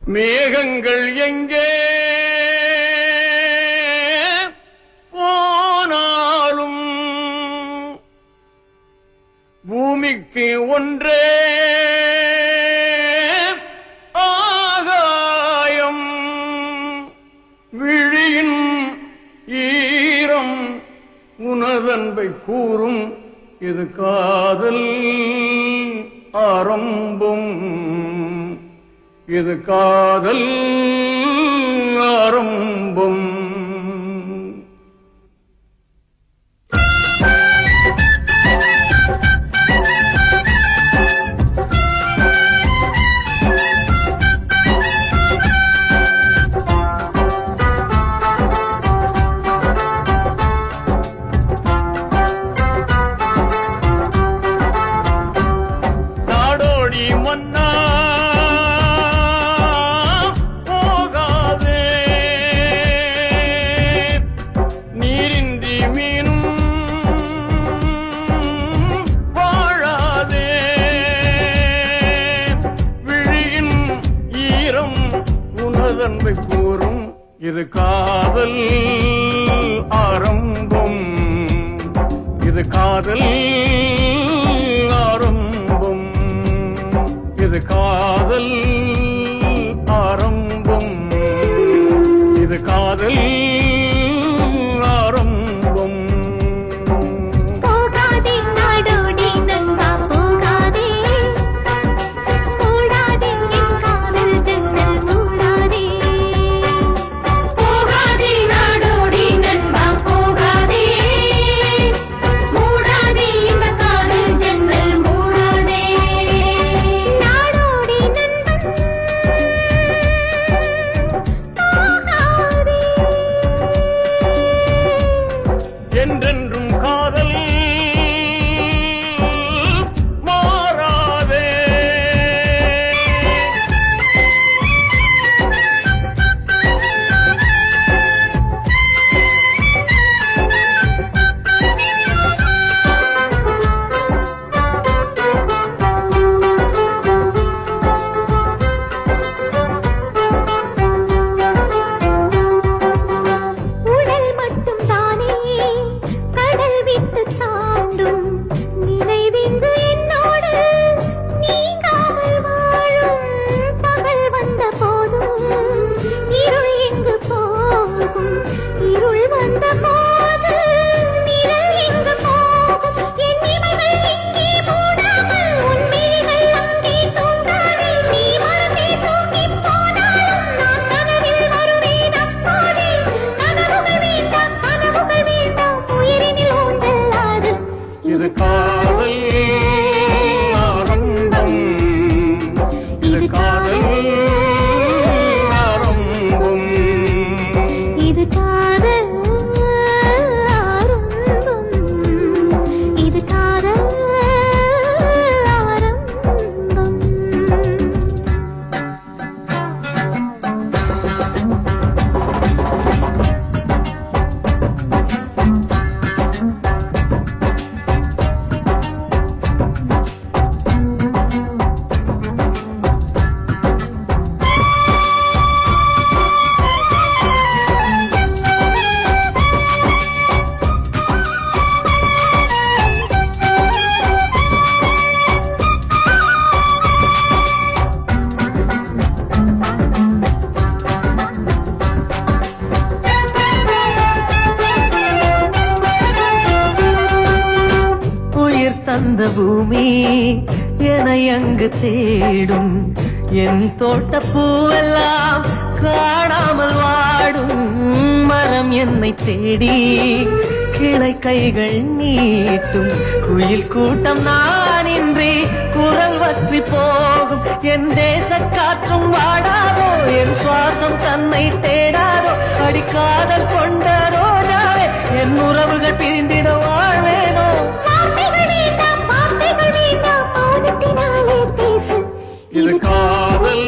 மேகங்கள் எங்கே போனாலும் பூமிக்கு ஒன்றே ஆகாயம். விழியின் ஈரம் உனதன்பை கூறும். இது காதல் ஆரம்பம். இது காதல் ஆரம்பம். நாடோடி மன்னா போகாதே, நீரின்றி மீனும் வாழாதே. விழியின் ஈரம் உனதன்பை கூறும். இது காதல் ஆரம்பம். இது காதல் ஆரம்பம். இது காதல் ஆரம்பம். இது காதல் ஆரம்பம். போகாதே நாடோடி நண்பா போகாதே, மூடாதே என் காதல் ஜன்னல் மூடாதே. போகாதே நாடோடி நண்பா போகாதே, மூடாதே இந்த காதல் ஜன்னல் மூடாதே. நாடோடி நண்பன் போகாதே. என்றென்றும் காதல் மாறாதே. உடல் மட்டும் தானே கடல் விட்டு தாண்டும். நினைவிந்து என்னோடு நீங்காமல் வாழும். பகல் வந்த போதும் இருள் எங்கு போகும்? இருள் வந்த போது நிழல் எங்கு போகும்? என் இமைகள் இங்கே மூடாமல் உன் விழிகள் அங்கே தூங்காதே. நீ மறந்தே தூங்கிப் போனாலும் நான் கனவில் வருவேன் அப்போதே. கனவுகள் வேண்டாம், கனவுகள் வேண்டாம், உயிரினில் ஊஞ்சல் ஆடு. இது காதல் ஆரம்பம். இது காதல் ஆரம்பம். இது காதல் ஆரம்பம். இது காதல் ஆரம்பம். உயிர் தந்த பூமி என அங்கு தேடும். என் தோட்ட பூவெல்லாம் காணாமல் வாடும். மரம் என்னை தேடி கிளை கைகள் நீட்டும். குயில் கூட்டம் நான் இன்றி குரல் வற்றி போகும். என் தேச காற்றும் வாடாதோ, என் சுவாசம் தன்னை தேடாதோ. அடிக்காதல் கொண்ட ரோஜாவே, என் உறவுகள் பிரிந்திட வாழ்வேனோ. வார்த்தைகள் வேண்டாம், வார்த்தைகள் வேண்டாம், மௌனத்தினாலே பேசு. இது காதல்